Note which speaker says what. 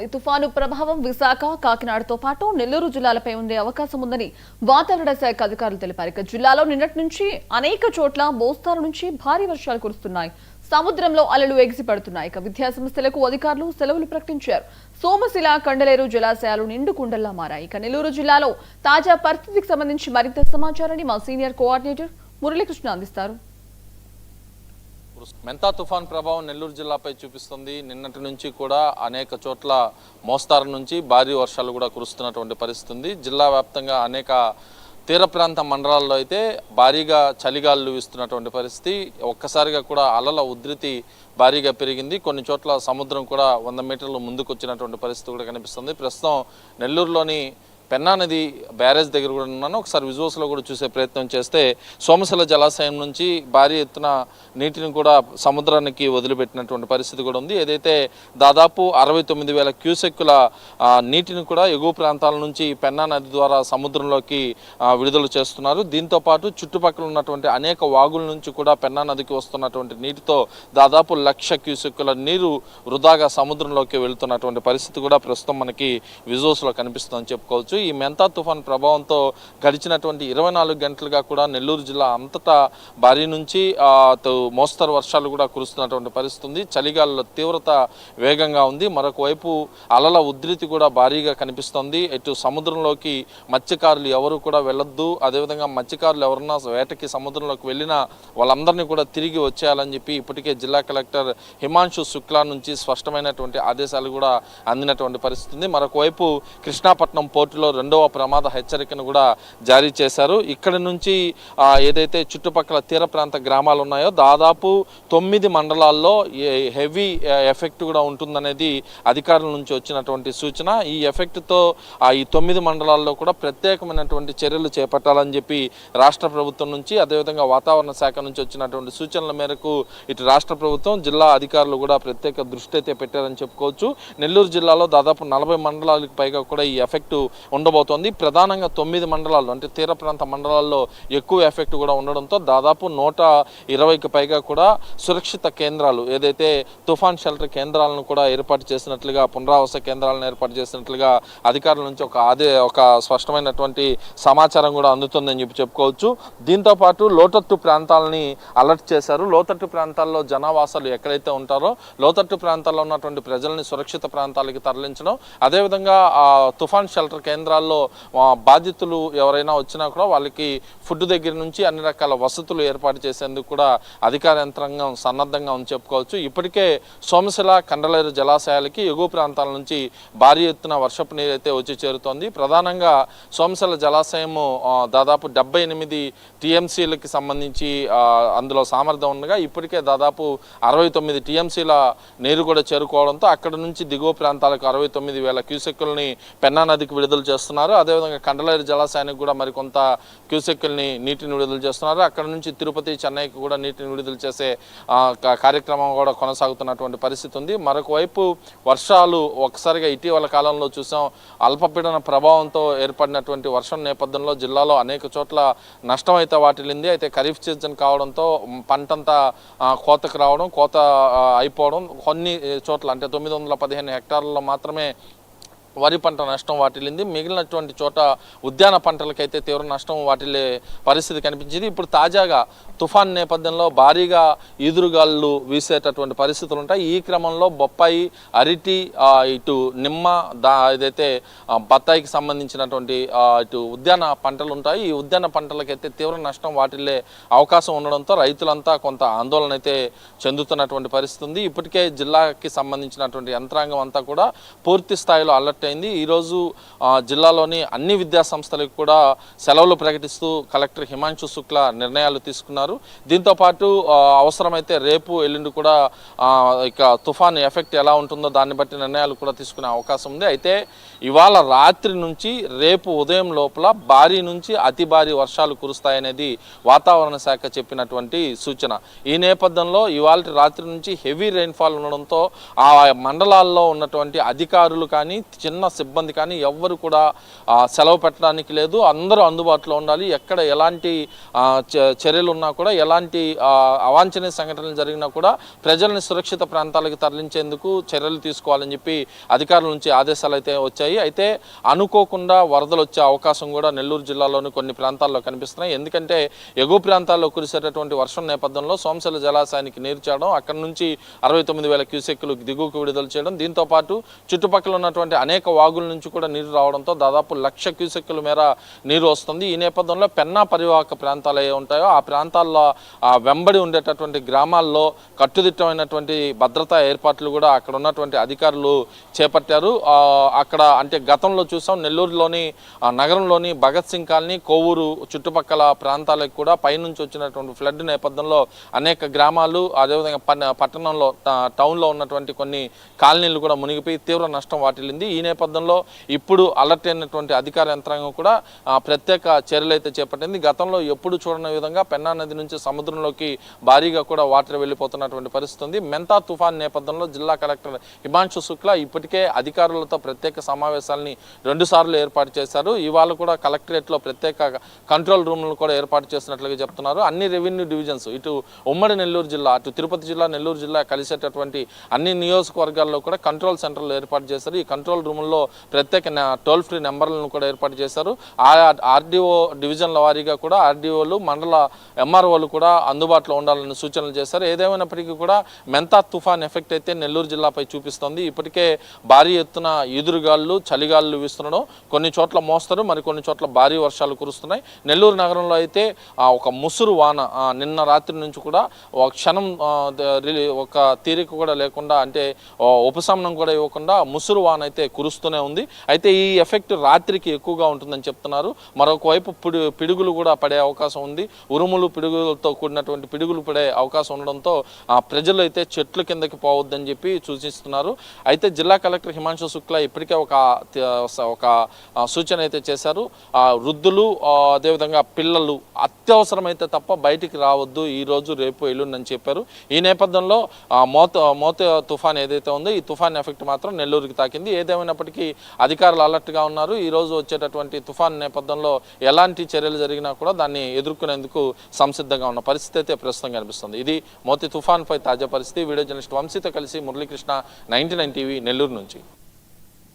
Speaker 1: ఈ తుఫాను ప్రభావం విశాఖ, కాకినాడతో పాటు నెల్లూరు జిల్లాలపై ఉండే అవకాశం ఉందని వాతావరణ శాఖ అధికారులు తెలిపారు. ఇక జిల్లాలో నిన్నటి నుంచి అనేక చోట్ల మోస్తారు నుంచి భారీ వర్షాలు కురుస్తున్నాయి. సముద్రంలో అలలు ఎగిసిపడుతున్నాయి. ఇక విద్యాసంస్థలకు అధికారులు సెలవులు ప్రకటించారు. సోమశిల, కండలేరు జలాశయాలు నిండు కుండల్లా మారాయి. ఇక నెల్లూరు జిల్లాలో తాజా పరిస్థితికి సంబంధించి మరింత సమాచారాన్ని మా సీనియర్ కోఆర్డినేటర్ మురళీకృష్ణ అందిస్తారు.
Speaker 2: మెంతా తుఫాన్ ప్రభావం నెల్లూరు జిల్లాపై చూపిస్తుంది. నిన్నటి నుంచి కూడా అనేక చోట్ల మోస్తారు నుంచి భారీ వర్షాలు కూడా కురుస్తున్నటువంటి పరిస్థితి ఉంది. జిల్లా వ్యాప్తంగా అనేక తీర ప్రాంత మండలాల్లో అయితే భారీగా చలిగాలులు వీస్తున్నటువంటి పరిస్థితి. ఒక్కసారిగా కూడా అలల ఉధృతి భారీగా పెరిగింది. కొన్ని చోట్ల సముద్రం కూడా 100 మీటర్లు ముందుకు వచ్చినటువంటి పరిస్థితి కూడా కనిపిస్తుంది. ప్రస్తుతం నెల్లూరులోని పెన్నా నది బ్యారేజ్ దగ్గర కూడా ఉన్నాను. ఒకసారి విజువల్స్లో కూడా చూసే ప్రయత్నం చేస్తే సోమశిల జలాశయం నుంచి భారీ ఎత్తున నీటిని కూడా సముద్రానికి వదిలిపెట్టినటువంటి పరిస్థితి కూడా ఉంది. ఏదైతే దాదాపు 69,000 క్యూసెక్కుల నీటిని కూడా ఎగువ ప్రాంతాల నుంచి పెన్నా నది ద్వారా సముద్రంలోకి విడుదల చేస్తున్నారు. దీంతో పాటు చుట్టుపక్కల ఉన్నటువంటి అనేక వాగుల నుంచి కూడా పెన్నా నదికి వస్తున్నటువంటి నీటితో దాదాపు 1,00,000 క్యూసెక్కుల నీరు వృధాగా సముద్రంలోకి వెళుతున్నటువంటి పరిస్థితి కూడా ప్రస్తుతం మనకి విజువల్స్లో కనిపిస్తుందని చెప్పుకోవచ్చు. ఈ మెంతా తుఫాన్ ప్రభావంతో గడిచినటువంటి 24 గంటలుగా కూడా నెల్లూరు జిల్లా అంతటా భారీ నుంచి మోస్తరు వర్షాలు కూడా కురుస్తున్నటువంటి పరిస్థితి ఉంది. చలిగాలుల తీవ్రత వేగంగా ఉంది. మరొక వైపు అలల ఉధృతి కూడా భారీగా కనిపిస్తోంది. ఇటు సముద్రంలోకి మత్స్యకారులు ఎవరు కూడా వెళ్ళొద్దు, అదేవిధంగా మత్స్యకారులు ఎవరన్నా వేటకి సముద్రంలోకి వెళ్ళినా వాళ్ళందరినీ కూడా తిరిగి వచ్చేయాలని చెప్పి ఇప్పటికే జిల్లా కలెక్టర్ హిమాంశు శుక్లా నుంచి స్పష్టమైనటువంటి ఆదేశాలు కూడా అందినటువంటి పరిస్థితి ఉంది. మరొక వైపు కృష్ణాపట్నం పోర్టులో 2వ ప్రమాద హెచ్చరికను కూడా జారీ చేశారు. ఇక్కడి నుంచి ఏదైతే చుట్టుపక్కల తీర ప్రాంత గ్రామాలు ఉన్నాయో దాదాపు 9 మండలాల్లో హెవీ ఎఫెక్ట్ కూడా ఉంటుందనేది అధికారుల నుంచి వచ్చినటువంటి సూచన. ఈ ఎఫెక్ట్తో ఈ 9 మండలాల్లో కూడా ప్రత్యేకమైనటువంటి చర్యలు చేపట్టాలని చెప్పి రాష్ట్ర ప్రభుత్వం నుంచి అదేవిధంగా వాతావరణ శాఖ నుంచి వచ్చినటువంటి సూచనల మేరకు ఇటు రాష్ట్ర ప్రభుత్వం జిల్లా అధికారులు కూడా ప్రత్యేక దృష్టి అయితే పెట్టారని చెప్పుకోవచ్చు. నెల్లూరు జిల్లాలో దాదాపు 40 మండలాలకు పైగా కూడా ఈ ఎఫెక్ట్ ఉండబోతోంది. ప్రధానంగా 9 మండలాల్లో అంటే తీర ప్రాంత మండలాల్లో ఎక్కువ ఎఫెక్ట్ కూడా ఉండడంతో దాదాపు 120కి పైగా కూడా సురక్షిత కేంద్రాలు ఏదైతే తుఫాన్ షెల్టర్ కేంద్రాలను కూడా ఏర్పాటు చేసినట్లుగా పునరావాస కేంద్రాలను ఏర్పాటు చేసినట్లుగా అధికారుల నుంచి ఒక స్పష్టమైనటువంటి సమాచారం కూడా అందుతుందని చెప్పి చెప్పుకోవచ్చు. దీంతో పాటు లోతట్టు ప్రాంతాలని అలర్ట్ చేశారు. లోతట్టు ప్రాంతాల్లో జనావాసాలు ఎక్కడైతే ఉంటారో లోతట్టు ప్రాంతాల్లో ఉన్నటువంటి ప్రజల్ని సురక్షిత ప్రాంతాలకి తరలించడం, అదేవిధంగా తుఫాన్ షెల్టర్ కేంద్రాల్లో బాధితులు ఎవరైనా వచ్చినా కూడా వాళ్ళకి ఫుడ్ దగ్గర నుంచి అన్ని రకాల వసతులు ఏర్పాటు చేసేందుకు కూడా అధికార యంత్రాంగం సన్నద్ధంగా ఉంది చెప్పుకోవచ్చు. ఇప్పటికే సోమశిల, కండలేరు జలాశయాలకి ఎగువ ప్రాంతాల నుంచి భారీ ఎత్తున వర్షపు నీరు అయితే వచ్చి చేరుతోంది. ప్రధానంగా సోమశిల జలాశయము దాదాపు 78 టీఎంసీలకి సంబంధించి అందులో సామర్థ్యం ఉండగా ఇప్పటికే దాదాపు 69 టీఎంసీల నీరు కూడా చేరుకోవడంతో అక్కడ నుంచి దిగువ ప్రాంతాలకు 69,000 క్యూసెక్కులని పెన్నా నదికి విడుదల చేస్తున్నారు. అదేవిధంగా కండలేరు జలాశయానికి కూడా మరికొంత క్యూసెక్కుల్ని నీటిని విడుదల చేస్తున్నారు. అక్కడ నుంచి తిరుపతి, చెన్నైకి కూడా నీటిని విడుదల చేసే కార్యక్రమం కూడా కొనసాగుతున్నటువంటి పరిస్థితి ఉంది. మరొక వైపు వర్షాలు ఒకసారిగా ఇటీవల కాలంలో చూసాం. అల్పపీడన ప్రభావంతో ఏర్పడినటువంటి వర్షం నేపథ్యంలో జిల్లాలో అనేక చోట్ల నష్టం అయితే వాటిల్లింది. అయితే ఖరీఫ్ సీజన్ కావడంతో పంటంతా కోతకు రావడం, కోత అయిపోవడం, కొన్ని చోట్ల అంటే 915 హెక్టార్లలో మాత్రమే వరి పంట నష్టం వాటిల్లింది. మిగిలినటువంటి చోట ఉద్యాన పంటలకైతే తీవ్ర నష్టం వాటిల్లే పరిస్థితి కనిపించింది. ఇప్పుడు తాజాగా తుఫాన్ నేపథ్యంలో భారీగా ఈదురుగాళ్ళు వీసేటటువంటి పరిస్థితులు ఉంటాయి. ఈ క్రమంలో బొప్పాయి, అరటి, ఇటు నిమ్మ, ఏదైతే బత్తాయికి సంబంధించినటువంటి ఇటు ఉద్యాన పంటలు ఉంటాయి. ఈ ఉద్యాన పంటలకైతే తీవ్ర నష్టం వాటిల్లే అవకాశం ఉండడంతో రైతులంతా కొంత ఆందోళన అయితే చెందుతున్నటువంటి పరిస్థితి ఉంది. ఇప్పటికే జిల్లాకి సంబంధించినటువంటి యంత్రాంగం అంతా కూడా పూర్తి స్థాయిలో అలర్ట్ అయింది. ఈరోజు జిల్లాలోని అన్ని విద్యా సంస్థలకు కూడా సెలవులు ప్రకటిస్తూ కలెక్టర్ హిమాంశు శుక్లా నిర్ణయాలు తీసుకున్నారు. దీంతో పాటు అవసరమైతే రేపు ఎల్లుండి కూడా ఇక తుఫాన్ ఎఫెక్ట్ ఎలా ఉంటుందో దాన్ని బట్టి నిర్ణయాలు కూడా తీసుకునే అవకాశం ఉంది. అయితే ఇవాళ రాత్రి నుంచి రేపు ఉదయం లోపల భారీ నుంచి అతి భారీ వర్షాలు కురుస్తాయనేది వాతావరణ శాఖ చెప్పినటువంటి సూచన. ఈ నేపథ్యంలో ఇవాళ రాత్రి నుంచి హెవీ రెయిన్ఫాల్ ఉండడంతో ఆ మండలాల్లో ఉన్నటువంటి అధికారులు కానీ చిన్న చిన్న సిబ్బంది కానీ ఎవ్వరు కూడా సెలవు పెట్టడానికి లేదు. అందరూ అందుబాటులో ఉండాలి. ఎక్కడ ఎలాంటి చర్యలు ఉన్నా కూడా, ఎలాంటి అవాంఛనీయ సంఘటనలు జరిగినా కూడా ప్రజల్ని సురక్షిత ప్రాంతాలకు తరలించేందుకు చర్యలు తీసుకోవాలని చెప్పి అధికారుల నుంచి ఆదేశాలు అయితే వచ్చాయి. అయితే అనుకోకుండా వరదలు వచ్చే అవకాశం కూడా నెల్లూరు జిల్లాలోని కొన్ని ప్రాంతాల్లో కనిపిస్తున్నాయి. ఎందుకంటే ఎగువ ప్రాంతాల్లో కురిసేటటువంటి వర్షం నేపథ్యంలో సోమశిల జలాశయానికి నీరు చేరడం, అక్కడి నుంచి 69,000 క్యూసెక్కులు దిగువకు విడుదల చేయడం, దీంతో పాటు చుట్టుపక్కల ఉన్నటువంటి అనేక వాగుల నుంచి కూడా నీరు రావడంతో దాదాపు 1,00,000 క్యూసెక్కుల మేర నీరు వస్తుంది. ఈ నేపథ్యంలో పెన్నా పరివాహక ప్రాంతాలు ఏ ఉంటాయో ఆ ప్రాంతాల్లో వెంబడి ఉండేటటువంటి గ్రామాల్లో కట్టుదిట్టమైనటువంటి భద్రతా ఏర్పాట్లు కూడా అక్కడ ఉన్నటువంటి అధికారులు చేపట్టారు. అక్కడ అంటే గతంలో చూసాం నెల్లూరులోని నగరంలోని భగత్ సింగ్ కాలనీ, కోవూరు చుట్టుపక్కల ప్రాంతాలకు కూడా పైనుంచి వచ్చినటువంటి ఫ్లడ్ నేపథ్యంలో అనేక గ్రామాలు, అదేవిధంగా పట్టణంలో టౌన్లో ఉన్నటువంటి కొన్ని కాలనీలు కూడా మునిగిపోయి తీవ్ర నష్టం వాటిల్లింది. ఈ నేపథ్యంలో ఇప్పుడు అలర్ట్ అయినటువంటి అధికార యంత్రాంగం కూడా ప్రత్యేక చర్యలు అయితే చేపట్టింది. గతంలో ఎప్పుడు చూడని విధంగా పెన్నా నది నుంచి సముద్రంలోకి భారీగా కూడా వాటర్ వెళ్ళిపోతున్నటువంటి పరిస్థితి ఉంది. మెంతా తుఫాన్ నేపథ్యంలో జిల్లా కలెక్టర్ హిమాంశు శుక్లా ఇప్పటికే అధికారులతో ప్రత్యేక సమావేశాలని 2 సార్లు ఏర్పాటు చేశారు. ఇవాళ కూడా కలెక్టరేట్లో ప్రత్యేక కంట్రోల్ రూమ్లను కూడా ఏర్పాటు చేసినట్లుగా చెప్తున్నారు. అన్ని రెవెన్యూ డివిజన్స్, ఇటు ఉమ్మడి నెల్లూరు జిల్లా, అటు తిరుపతి జిల్లా, నెల్లూరు జిల్లా కలిసేటటువంటి అన్ని నియోజకవర్గాల్లో కూడా కంట్రోల్ సెంటర్లు ఏర్పాటు చేశారు. ఈ కంట్రోల్ రూముల్లో ప్రత్యేక టోల్ ఫ్రీ నెంబర్లను కూడా ఏర్పాటు చేశారు. ఆర్డీఓ డివిజన్ల వారీగా కూడా ఆర్డీఓలు, మండల ఎంఆర్ఓలు కూడా అందుబాటులో ఉండాలని సూచనలు చేశారు. ఏదేమైనప్పటికీ కూడా మెంతా తుఫాన్ ఎఫెక్ట్ అయితే నెల్లూరు జిల్లాపై చూపిస్తోంది. ఇప్పటికే భారీ ఎత్తున ఈదురుగాళ్ళు, చలిగాళ్ళు వీస్తుండడం, కొన్ని చోట్ల మోస్తారు, మరి కొన్ని చోట్ల భారీ వర్షాలు కురుస్తున్నాయి. నెల్లూరు నగరంలో అయితే ఒక ముసురు వాన నిన్న రాత్రి నుంచి కూడా ఒక క్షణం ఒక తీరిక కూడా లేకుండా, అంటే ఉపశమనం కూడా ఇవ్వకుండా ముసురు వాన అయితే కురుస్తూనే ఉంది. అయితే ఈ ఎఫెక్ట్ రాత్రికి ఎక్కువగా ఉంటుందని చెప్తున్నారు. మరొక వైపు పిడుగులు కూడా పడే అవకాశం ఉంది. ఉరుములు, పిడుగులతో కూడినటువంటి పిడుగులు పడే అవకాశం ఉండడంతో ప్రజలు అయితే చెట్ల కిందకి పోవద్దని చెప్పి సూచిస్తున్నారు. అయితే జిల్లా కలెక్టర్ హిమాంశు శుక్లా ఇప్పటికే ఒక సూచన అయితే చేశారు. వృద్ధులు, అదేవిధంగా పిల్లలు అత్యవసరమైతే తప్ప బయటికి రావద్దు ఈ రోజు, రేపు, ఎల్లుండి అని చెప్పారు. ఈ నేపథ్యంలో మోత తుఫాన్ ఏదైతే ఉందో ఈ తుఫాన్ ఎఫెక్ట్ మాత్రం నెల్లూరుకి తాకింది. ఏదేమైనప్పటికీ అధికారులు అలర్ట్గా ఉన్నారు. ఈ రోజు వచ్చేటటువంటి తుఫాన్ నేపథ్యంలో ఎలాంటి చర్యలు జరిగినా కూడా దాన్ని ఎదుర్కొనేందుకు సంసిద్ధంగా ఉన్న పరిస్థితి అయితే ప్రస్తుతం కనిపిస్తుంది. ఇది మోతి తుఫాన్పై తాజా పరిస్థితి. వీడియో జర్నలిస్ట్ వంశీతో కలిసి మురళీకృష్ణ, 99 టీవీ నెల్లూరు నుంచి.